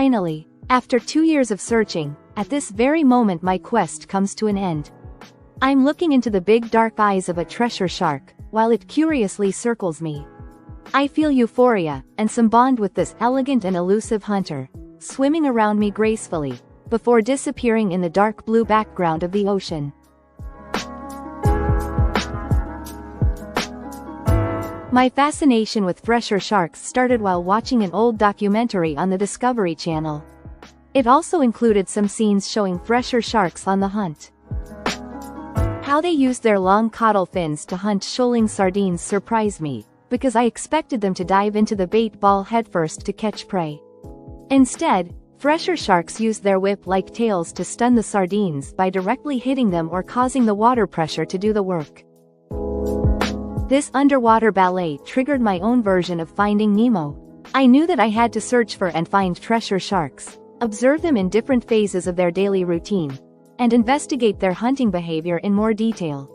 Finally, after 2 years of searching, at this very moment my quest comes to an end. I'm looking into the big dark eyes of a Thresher Shark, while it curiously circles me. I feel euphoria, and some bond with this elegant and elusive hunter, swimming around me gracefully, before disappearing in the dark blue background of the ocean. My fascination with Thresher Sharks started while watching an old documentary on the Discovery Channel. It also included some scenes showing Thresher Sharks on the hunt. How they used their long caudal fins to hunt shoaling sardines surprised me, because I expected them to dive into the bait ball headfirst to catch prey. Instead, Thresher Sharks used their whip-like tails to stun the sardines by directly hitting them or causing the water pressure to do the work. This underwater ballet triggered my own version of Finding Nemo. I knew that I had to search for and find Thresher Sharks, observe them in different phases of their daily routine, and investigate their hunting behavior in more detail.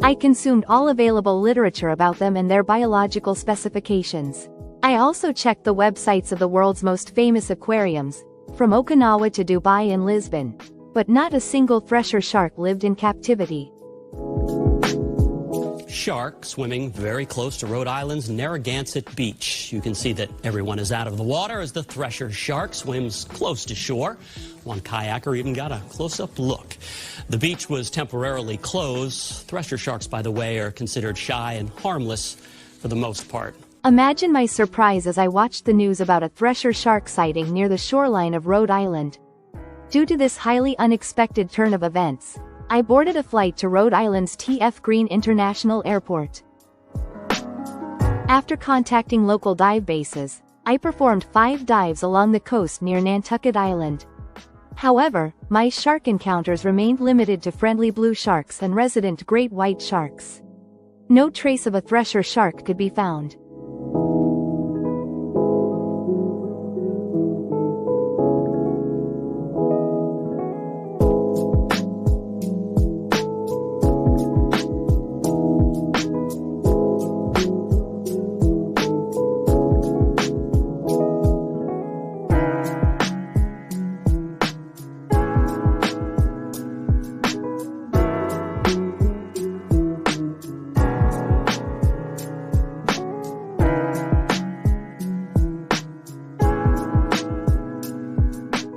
I consumed all available literature about them and their biological specifications. I also checked the websites of the world's most famous aquariums, from Okinawa to Dubai and Lisbon, but not a single Thresher Shark lived in captivity. Shark swimming very close to Rhode Island's Narragansett Beach. You can see that everyone is out of the water as the Thresher Shark swims close to shore. One kayaker even got a close-up look. The beach was temporarily closed. Thresher Sharks, by the way, are considered shy and harmless for the most part. Imagine my surprise as I watched the news about a Thresher Shark sighting near the shoreline of Rhode Island. Due to this highly unexpected turn of events, I boarded a flight to Rhode Island's T.F. Green International Airport. After contacting local dive bases, I performed 5 dives along the coast near Nantucket Island. However, my shark encounters remained limited to friendly blue sharks and resident great white sharks. No trace of a Thresher Shark could be found.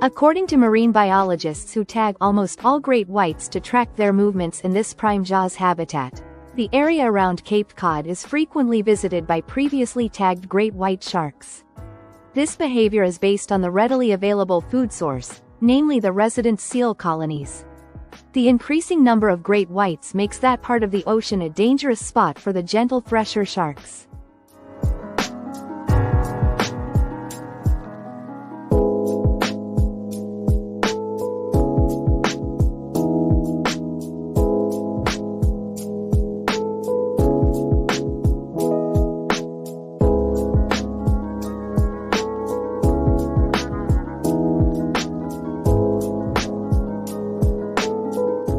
According to marine biologists who tag almost all great whites to track their movements in this prime Jaws habitat, the area around Cape Cod is frequently visited by previously tagged great white sharks. This behavior is based on the readily available food source, namely the resident seal colonies. The increasing number of great whites makes that part of the ocean a dangerous spot for the gentle Thresher Sharks.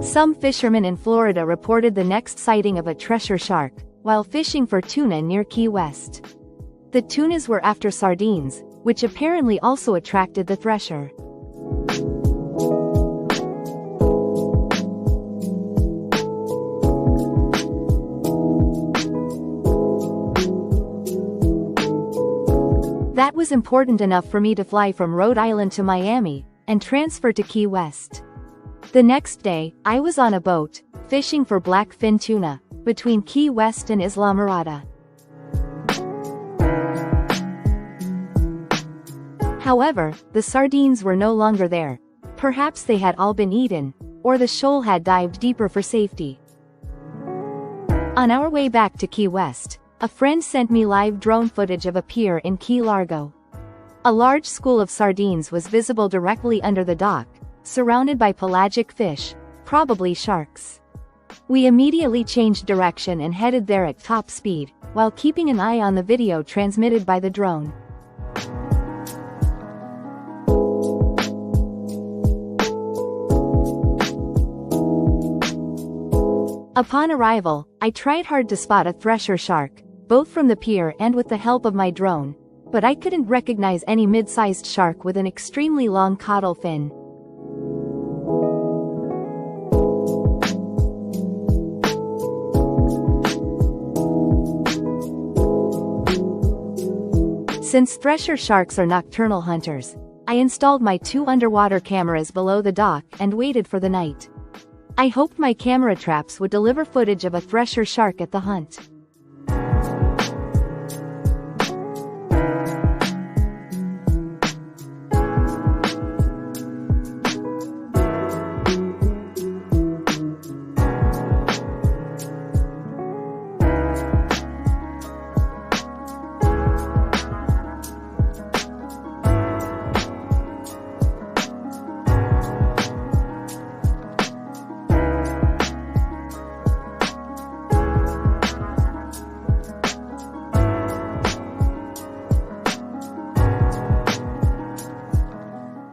Some fishermen in Florida reported the next sighting of a Thresher Shark, while fishing for tuna near Key West. The tunas were after sardines, which apparently also attracted the Thresher. That was important enough for me to fly from Rhode Island to Miami, and transfer to Key West. The next day, I was on a boat, fishing for blackfin tuna, between Key West and Islamorada. However, the sardines were no longer there. Perhaps they had all been eaten, or the shoal had dived deeper for safety. On our way back to Key West, a friend sent me live drone footage of a pier in Key Largo. A large school of sardines was visible directly under the dock, surrounded by pelagic fish, probably sharks. We immediately changed direction and headed there at top speed, while keeping an eye on the video transmitted by the drone. Upon arrival, I tried hard to spot a Thresher Shark, both from the pier and with the help of my drone, but I couldn't recognize any mid-sized shark with an extremely long caudal fin. Since thresher sharks are nocturnal hunters, I installed my 2 underwater cameras below the dock and waited for the night. I hoped my camera traps would deliver footage of a thresher shark at the hunt.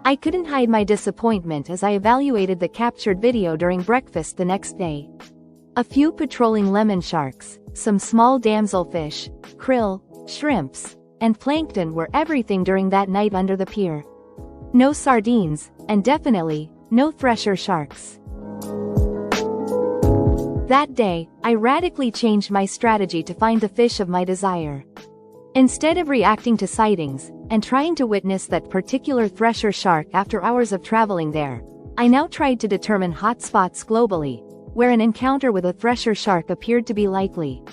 I couldn't hide my disappointment as I evaluated the captured video during breakfast the next day. A few patrolling lemon sharks, some small damselfish, krill, shrimps, and plankton were everything during that night under the pier. No sardines, and definitely, no thresher sharks. That day, I radically changed my strategy to find the fish of my desire. Instead of reacting to sightings, and trying to witness that particular thresher shark after hours of traveling there, I now tried to determine hotspots globally, where an encounter with a thresher shark appeared to be likely.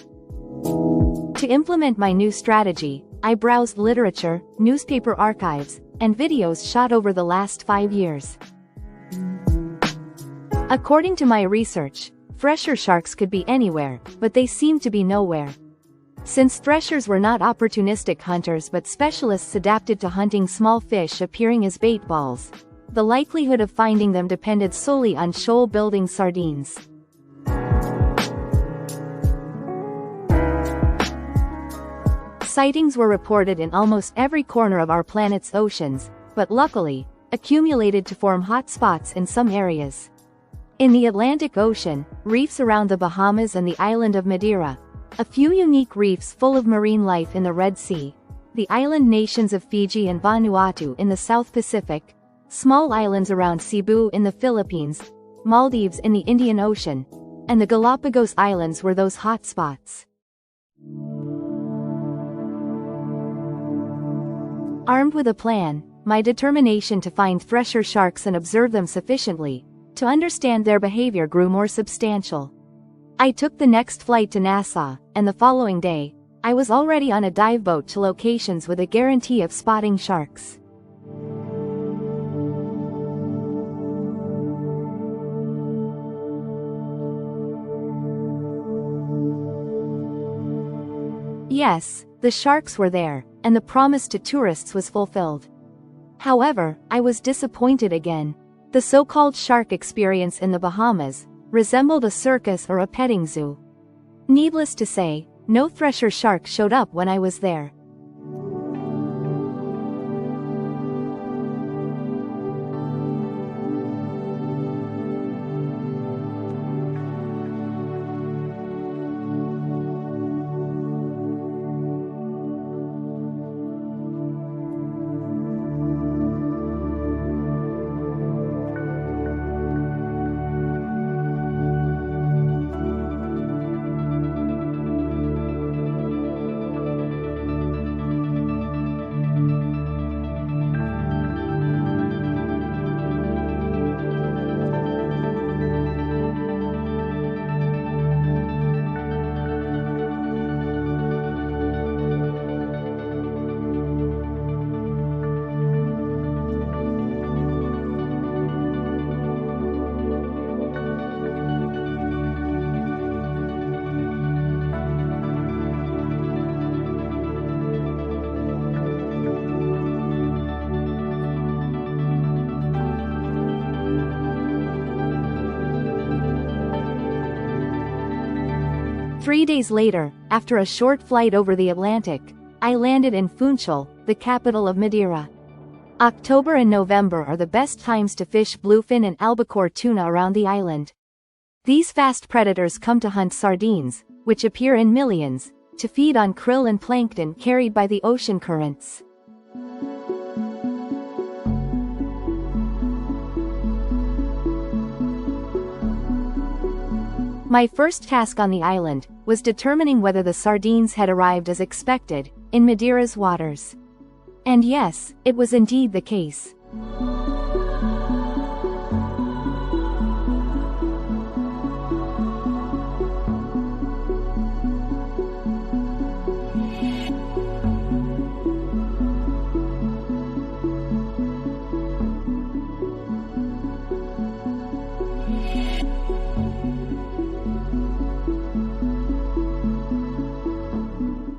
To implement my new strategy, I browsed literature, newspaper archives, and videos shot over the last 5 years. According to my research, thresher sharks could be anywhere, but they seemed to be nowhere. Since threshers were not opportunistic hunters but specialists adapted to hunting small fish appearing as bait balls, the likelihood of finding them depended solely on shoal-building sardines. Sightings were reported in almost every corner of our planet's oceans, but luckily, accumulated to form hot spots in some areas. In the Atlantic Ocean, reefs around the Bahamas and the island of Madeira, a few unique reefs full of marine life in the Red Sea, the island nations of Fidji and Vanuatu in the South Pacific, small islands around Cebu in the Philippines, Maldives in the Indian Ocean, and the Galapagos Islands were those hot spots. Armed with a plan, my determination to find thresher sharks and observe them sufficiently to understand their behavior grew more substantial. I took the next flight to Nassau, and the following day, I was already on a dive boat to locations with a guarantee of spotting sharks. Yes, the sharks were there, and the promise to tourists was fulfilled. However, I was disappointed again. The so-called shark experience in the Bahamas resembled a circus or a petting zoo. Needless to say, no thresher shark showed up when I was there. Three days later, after a short flight over the Atlantic, I landed in Funchal, the capital of Madeira. October and November are the best times to fish bluefin and albacore tuna around the island. These fast predators come to hunt sardines, which appear in millions, to feed on krill and plankton carried by the ocean currents. My first task on the island was determining whether the sardines had arrived as expected, in Madeira's waters. And yes, it was indeed the case.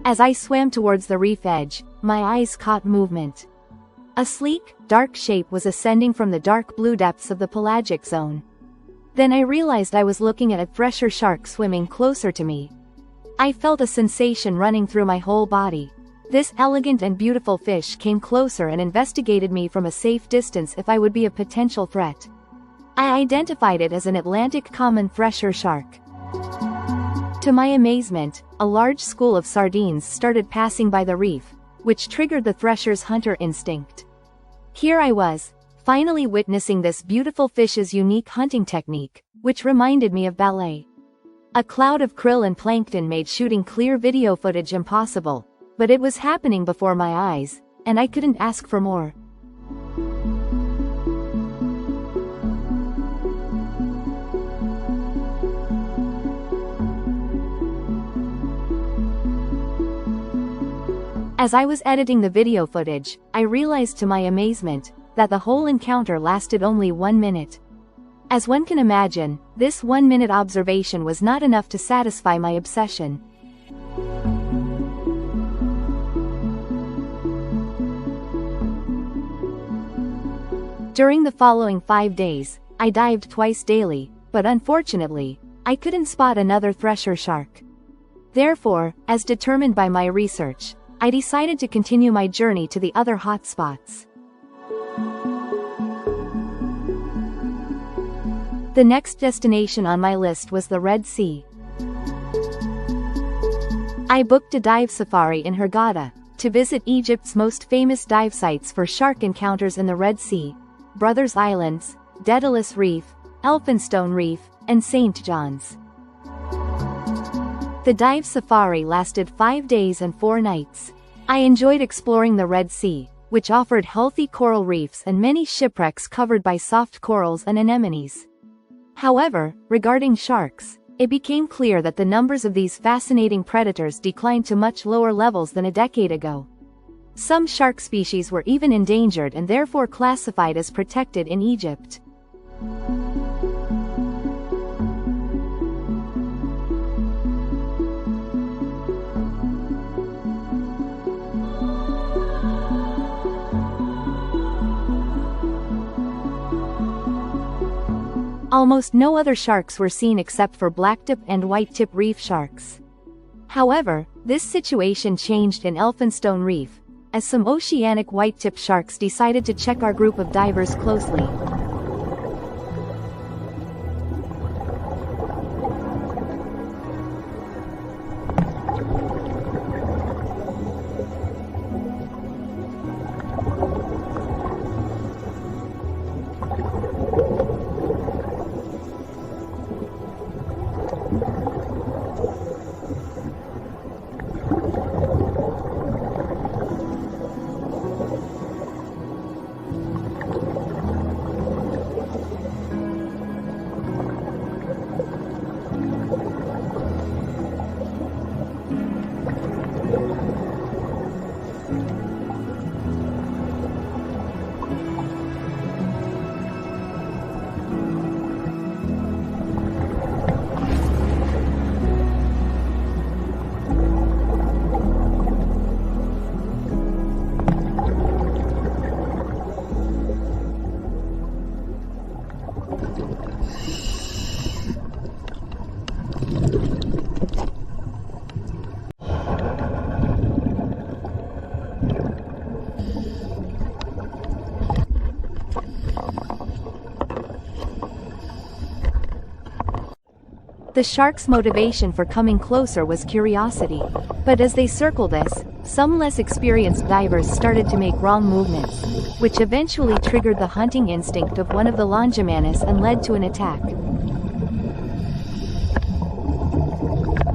As I swam towards the reef edge, my eyes caught movement. A sleek, dark shape was ascending from the dark blue depths of the pelagic zone. Then I realized I was looking at a thresher shark swimming closer to me. I felt a sensation running through my whole body. This elegant and beautiful fish came closer and investigated me from a safe distance if I would be a potential threat. I identified it as an Atlantic common thresher shark. To my amazement, a large school of sardines started passing by the reef, which triggered the thresher's hunter instinct. Here I was, finally witnessing this beautiful fish's unique hunting technique, which reminded me of ballet. A cloud of krill and plankton made shooting clear video footage impossible, but it was happening before my eyes, and I couldn't ask for more. As I was editing the video footage, I realized to my amazement that the whole encounter lasted only 1 minute. As one can imagine, this 1-minute observation was not enough to satisfy my obsession. During the following 5 days, I dived twice daily, but unfortunately, I couldn't spot another thresher shark. Therefore, as determined by my research, I decided to continue my journey to the other hotspots. The next destination on my list was the Red Sea. I booked a dive safari in Hurghada to visit Egypt's most famous dive sites for shark encounters in the Red Sea: Brothers Islands, Daedalus Reef, Elphinstone Reef, and St. John's. The dive safari lasted 5 days and 4 nights. I enjoyed exploring the Red Sea, which offered healthy coral reefs and many shipwrecks covered by soft corals and anemones. However, regarding sharks, it became clear that the numbers of these fascinating predators declined to much lower levels than a decade ago. Some shark species were even endangered and therefore classified as protected in Egypt. Almost no other sharks were seen except for blacktip and whitetip reef sharks. However, this situation changed in Elphinstone Reef, as some oceanic whitetip sharks decided to check our group of divers closely. The shark's motivation for coming closer was curiosity. But as they circled us, some less experienced divers started to make wrong movements, which eventually triggered the hunting instinct of one of the Longimanus and led to an attack.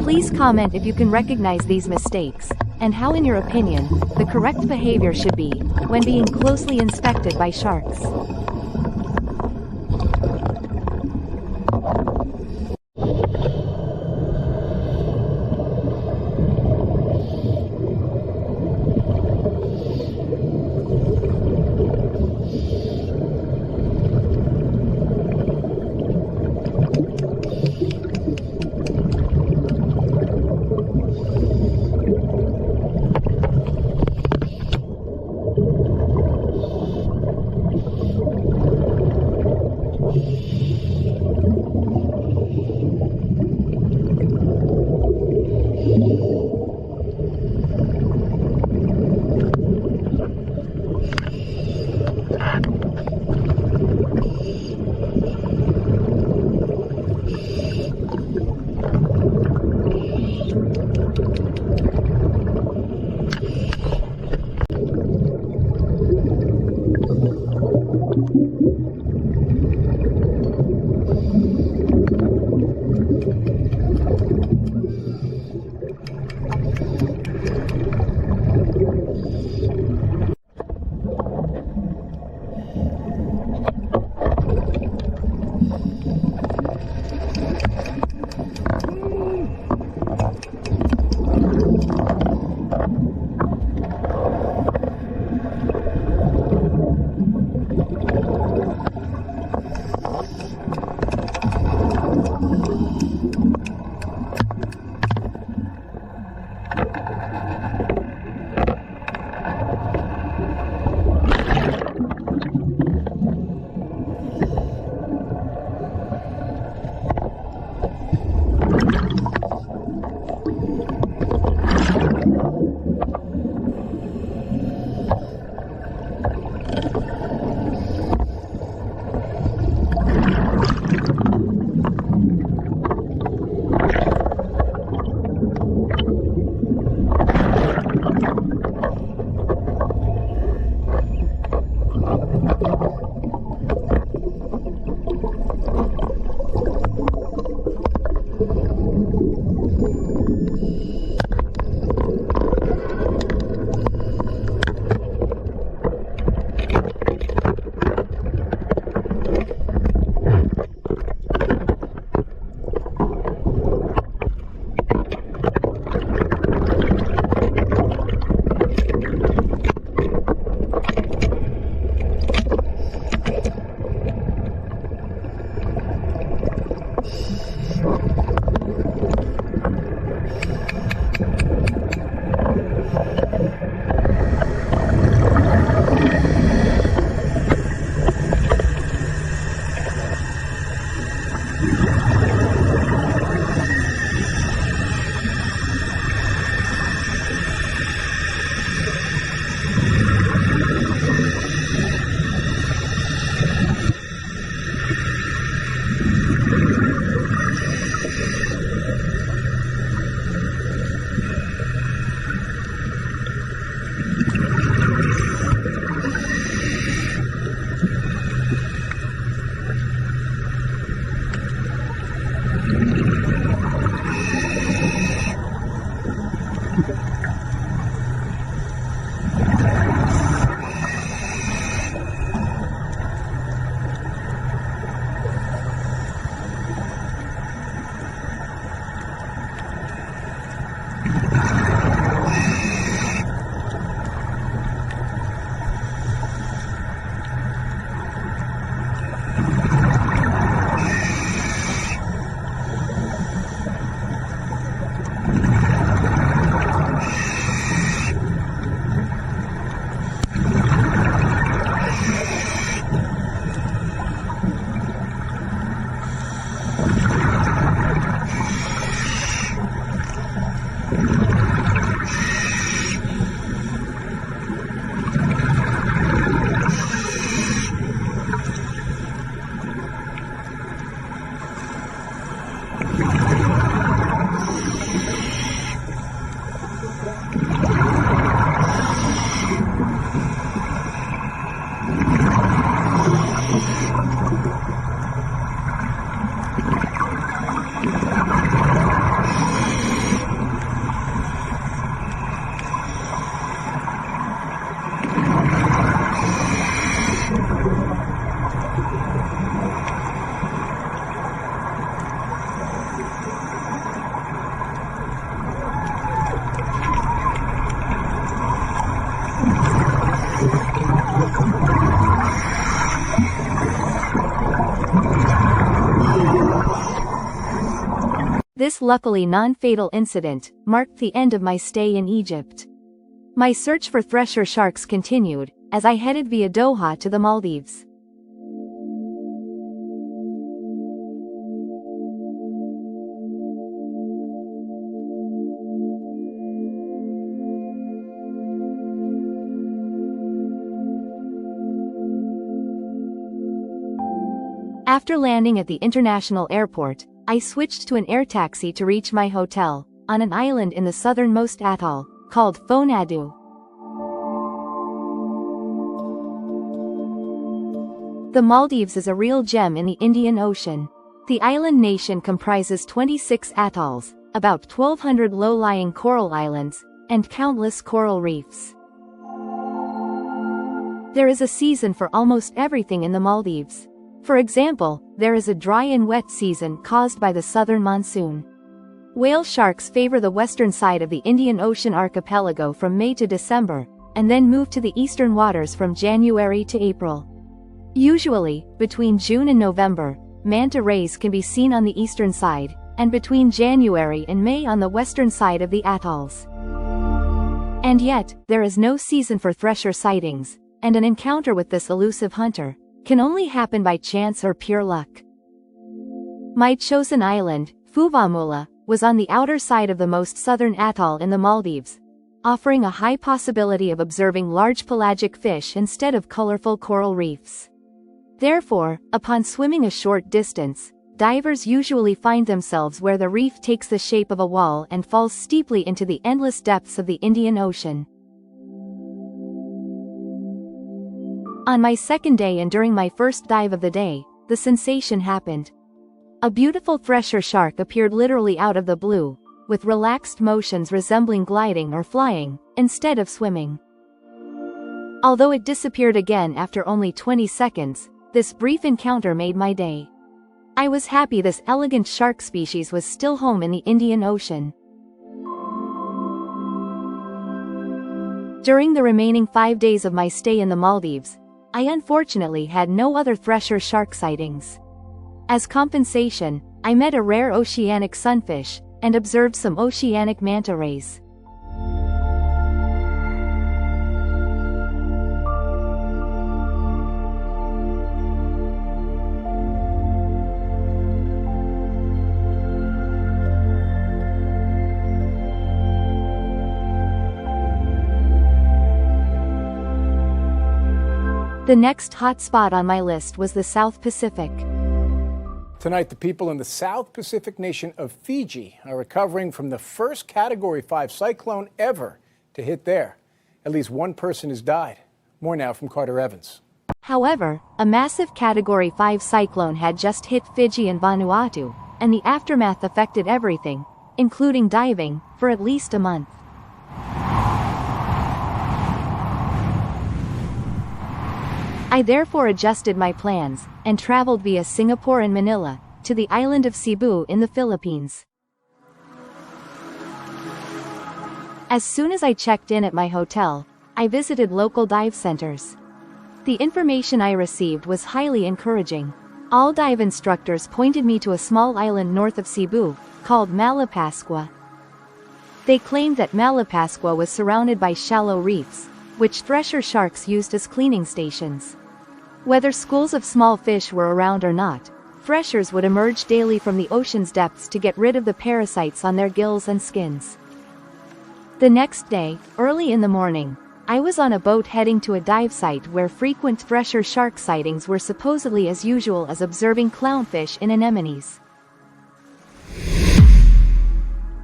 Please comment if you can recognize these mistakes, and how in your opinion, the correct behavior should be, when being closely inspected by sharks. This luckily non-fatal incident marked the end of my stay in Egypt. My search for thresher sharks continued, as I headed via Doha to the Maldives. After landing at the international airport, I switched to an air taxi to reach my hotel, on an island in the southernmost atoll, called Fonadu. The Maldives is a real gem in the Indian Ocean. The island nation comprises 26 atolls, about 1,200 low-lying coral islands, and countless coral reefs. There is a season for almost everything in the Maldives. For example, there is a dry and wet season caused by the southern monsoon. Whale sharks favor the western side of the Indian Ocean archipelago from May to December, and then move to the eastern waters from January to April. Usually, between June and November, manta rays can be seen on the eastern side, and between January and May on the western side of the atolls. And yet, there is no season for thresher sightings, and an encounter with this elusive hunter can only happen by chance or pure luck. My chosen island, Fuvahmulah, was on the outer side of the most southern atoll in the Maldives, offering a high possibility of observing large pelagic fish instead of colorful coral reefs. Therefore, upon swimming a short distance, divers usually find themselves where the reef takes the shape of a wall and falls steeply into the endless depths of the Indian Ocean. On my second day and during my first dive of the day, the sensation happened. A beautiful thresher shark appeared literally out of the blue, with relaxed motions resembling gliding or flying, instead of swimming. Although it disappeared again after only 20 seconds, this brief encounter made my day. I was happy this elegant shark species was still home in the Indian Ocean. During the remaining 5 days of my stay in the Maldives, I unfortunately had no other thresher shark sightings. As compensation, I met a rare oceanic sunfish, and observed some oceanic manta rays. The next hot spot on my list was the South Pacific. Tonight, the people in the South Pacific nation of Fiji are recovering from the first Category 5 cyclone ever to hit there. At least one person has died. More now from Carter Evans. However, a massive Category 5 cyclone had just hit Fiji and Vanuatu, and the aftermath affected everything, including diving, for at least a month. I therefore adjusted my plans, and traveled via Singapore and Manila, to the island of Cebu in the Philippines. As soon as I checked in at my hotel, I visited local dive centers. The information I received was highly encouraging. All dive instructors pointed me to a small island north of Cebu, called Malapascua. They claimed that Malapascua was surrounded by shallow reefs, which thresher sharks used as cleaning stations. Whether schools of small fish were around or not, threshers would emerge daily from the ocean's depths to get rid of the parasites on their gills and skins. The next day, early in the morning, I was on a boat heading to a dive site where frequent thresher shark sightings were supposedly as usual as observing clownfish in anemones.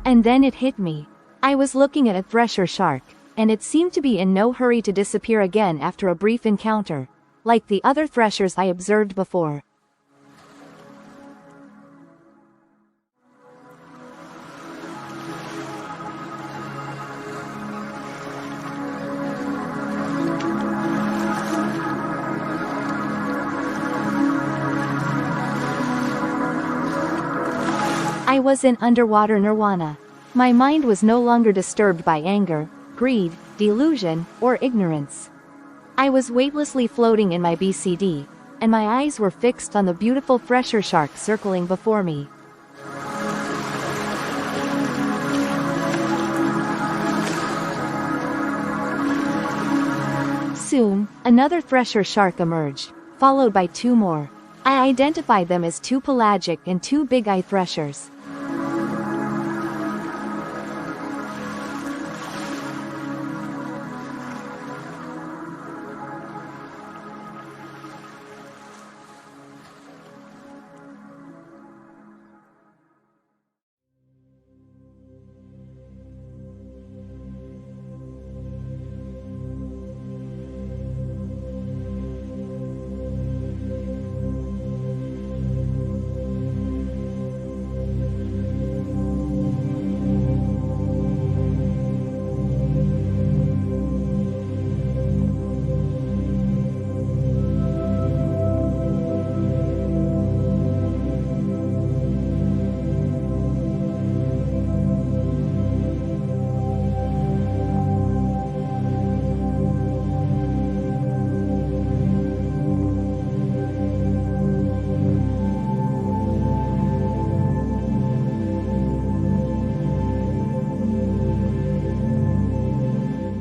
And then it hit me. I was looking at a thresher shark, and it seemed to be in no hurry to disappear again after a brief encounter, like the other threshers I observed before. I was in underwater nirvana. My mind was no longer disturbed by anger, greed, delusion, or ignorance. I was weightlessly floating in my BCD, and my eyes were fixed on the beautiful Thresher Shark circling before me. Soon, another Thresher Shark emerged, followed by two more. I identified them as two pelagic and two big-eye threshers.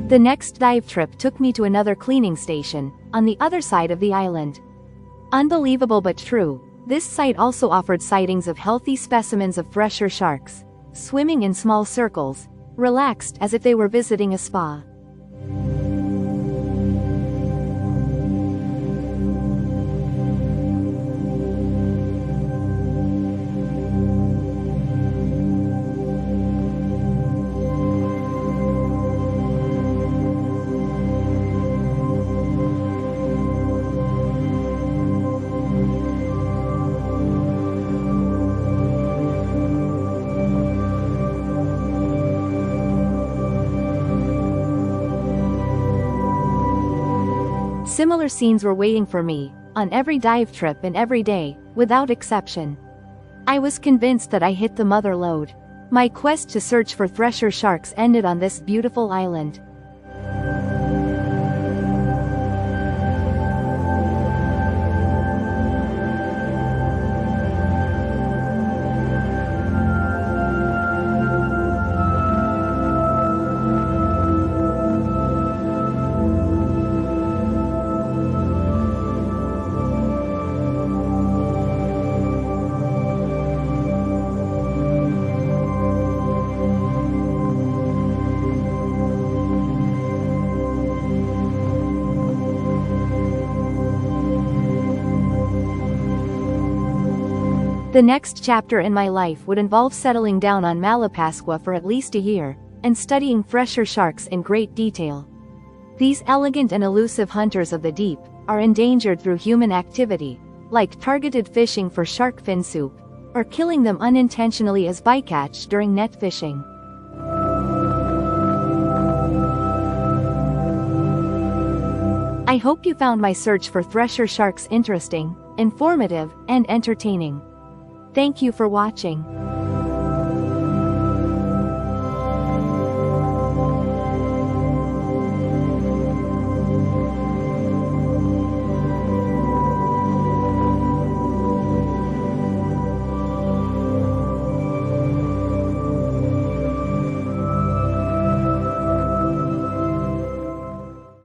The next dive trip took me to another cleaning station, on the other side of the island. Unbelievable but true, this site also offered sightings of healthy specimens of Thresher sharks, swimming in small circles, relaxed as if they were visiting a spa. Similar scenes were waiting for me, on every dive trip and every day, without exception. I was convinced that I hit the mother lode. My quest to search for Thresher sharks ended on this beautiful island. The next chapter in my life would involve settling down on Malapascua for at least a year, and studying Thresher sharks in great detail. These elegant and elusive hunters of the deep are endangered through human activity, like targeted fishing for shark fin soup, or killing them unintentionally as bycatch during net fishing. I hope you found my search for Thresher sharks interesting, informative, and entertaining. Thank you for watching.